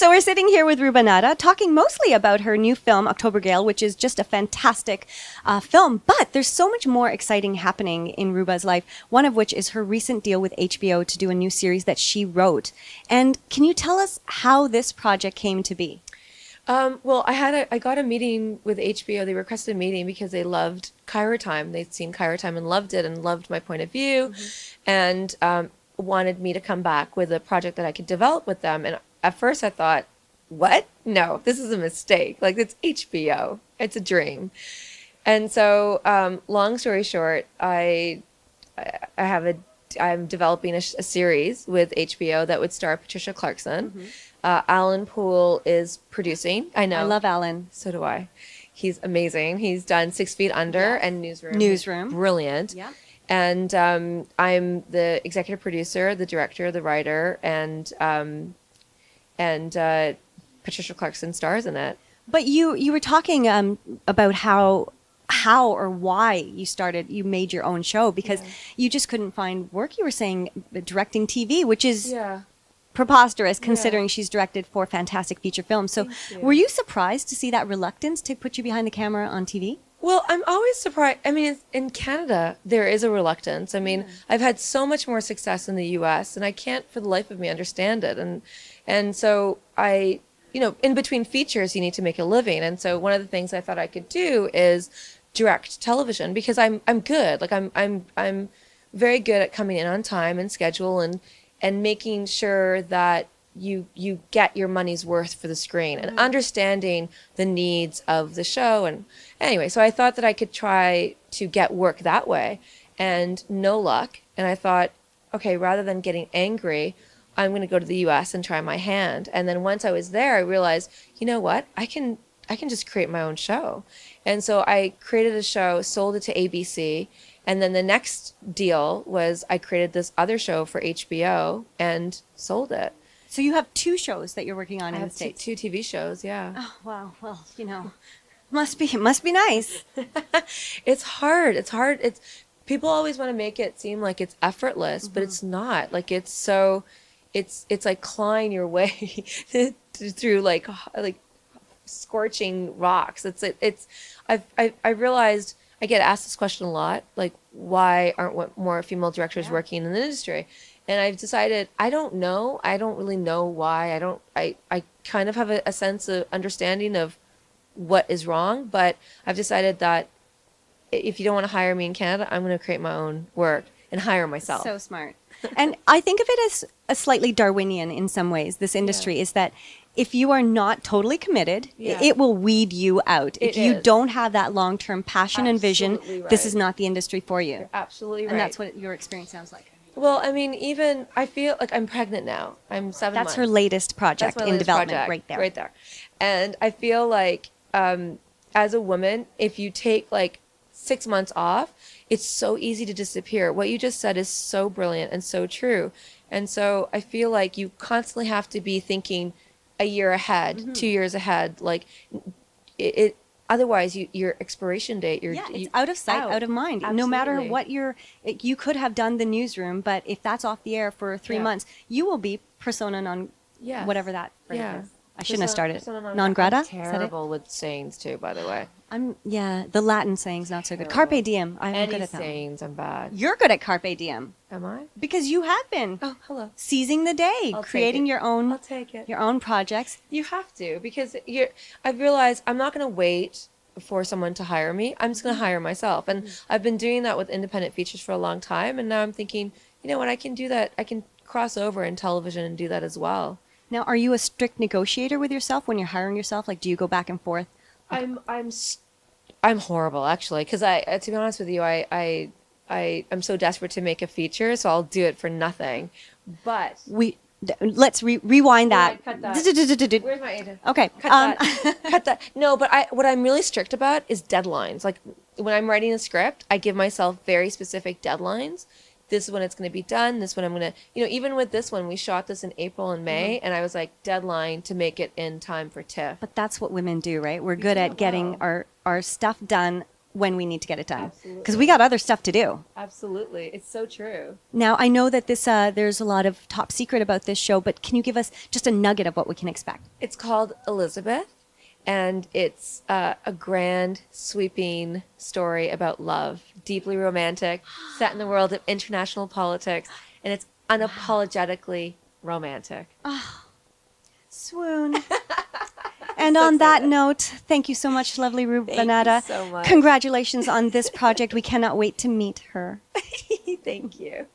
So we're sitting here with Ruba Nadda talking mostly about her new film, October Gale, which is just a fantastic film. But there's so much more exciting happening in Ruba's life, one of which is her recent deal with HBO to do a new series that she wrote. And can you tell us how this project came to be? Well, I got a meeting with HBO. They requested a meeting because they loved Cairo Time. They'd seen Cairo Time and loved it and loved my point of view, and wanted me to come back with a project that I could develop with them. And at first I thought, what? No, this is a mistake. Like, it's HBO. It's a dream. And so, long story short, I'm developing a series with HBO that would star Patricia Clarkson. Alan Poole is producing. I know. I love Alan. So do I. He's amazing. He's done 6 Feet Under and Newsroom. Newsroom. Brilliant. Yeah. And I'm the executive producer, the director, the writer, and Patricia Clarkson stars in it. But you were talking about how or why you made your own show, because you just couldn't find work. You were saying directing TV, which is preposterous considering she's directed 4 fantastic feature films. So were you surprised to see that reluctance to put you behind the camera on TV? Well, I'm always surprised. I mean, in Canada, there is a reluctance. I mean, I've had so much more success in the U.S., and I can't for the life of me understand it. And so in between features, you need to make a living. And so one of the things I thought I could do is direct television, because I'm good. Like, I'm very good at coming in on time and schedule and making sure that you get your money's worth for the screen and understanding the needs of the show. And anyway, so I thought that I could try to get work that way, and no luck. And I thought, okay, rather than getting angry, I'm going to go to the US and try my hand. And then once I was there, I realized, you know what? I can just create my own show. And so I created a show, sold it to ABC. And then the next deal was I created this other show for HBO and sold it. So you have 2 shows that you're working on in the States. 2 TV shows, yeah. Oh, wow. Well, must be nice. It's hard. It's people always want to make it seem like it's effortless, but it's not. Like, it's like clawing your way through like scorching rocks. I realized I get asked this question a lot, like, why aren't more female directors working in the industry? And I've decided, I don't know. I don't really know why. I kind of have a sense of understanding of what is wrong, but I've decided that if you don't want to hire me in Canada, I'm going to create my own work and hire myself. So smart. And I think of it as a slightly Darwinian in some ways. This industry is that if you are not totally committed, it will weed you out. If you don't have that long-term passion and vision, this is not the industry for you. You're absolutely right. And that's what your experience sounds like. Well, I mean, even I feel like I'm pregnant now. I'm 7 months. That's her latest project in development right there. Right there. And I feel like as a woman, if you take like 6 months off, it's so easy to disappear. What you just said is so brilliant and so true. And so I feel like you constantly have to be thinking a year ahead, 2 years ahead. Like it otherwise, your expiration date, it's out of sight, out of mind. Absolutely. No matter what you could have done the newsroom, but if that's off the air for 3 months, you will be persona non whatever that phrase is. I shouldn't have started. Non grata? I'm terrible with sayings too, by the way. The Latin saying's not so good. Carpe diem. I'm good at that. Sayings, I'm bad. You're good at carpe diem. Am I? Because you have been. Oh, hello. Seizing the day, creating your own. I'll take it. Your own projects. You have to, because I've realized I'm not going to wait for someone to hire me. I'm just going to hire myself. And I've been doing that with independent features for a long time. And now I'm thinking, you know what, I can do that. I can cross over in television and do that as well. Now, are you a strict negotiator with yourself when you're hiring yourself? Like, do you go back and forth? I'm horrible, actually, because to be honest with you, I'm so desperate to make a feature, so I'll do it for nothing. But let's rewind that. Cut that. Where's my agent? Okay. Cut that. Cut that. No, but what I'm really strict about is deadlines. Like, when I'm writing a script, I give myself very specific deadlines. This is when it's going to be done. This one I'm going to, even with this one, we shot this in April and May, and I was like, deadline to make it in time for TIFF. But that's what women do, right? We're good at getting our stuff done when we need to get it done. Absolutely. Because we got other stuff to do. Absolutely. It's so true. Now, I know that this there's a lot of top secret about this show, but can you give us just a nugget of what we can expect? It's called Elizabeth, and it's a grand, sweeping story about love, deeply romantic, set in the world of international politics, and it's unapologetically romantic. Swoon. And on that note, thank you so much, lovely Ruba Nadda. Thank you so much. Congratulations on this project. We cannot wait to meet her. Thank you.